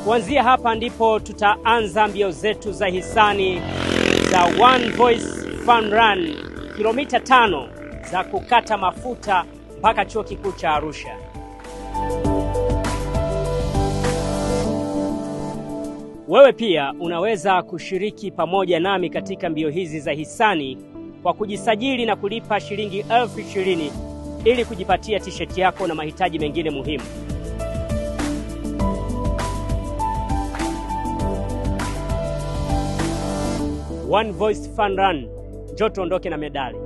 Kuanzia hapa ndipo tutaanza mbio zetu za hisani za One Voice Fun Run, kilomita 5 za kukata mafuta mpaka chuo kikuu cha Arusha. Wewe pia unaweza kushiriki pamoja nami katika mbio hizi za hisani kwa kujisajili na kulipa shilingi 20,000 ili kujipatia t-shirt yako na mahitaji mengine muhimu. One Voice Fun Run, njoo tuondoke na medali.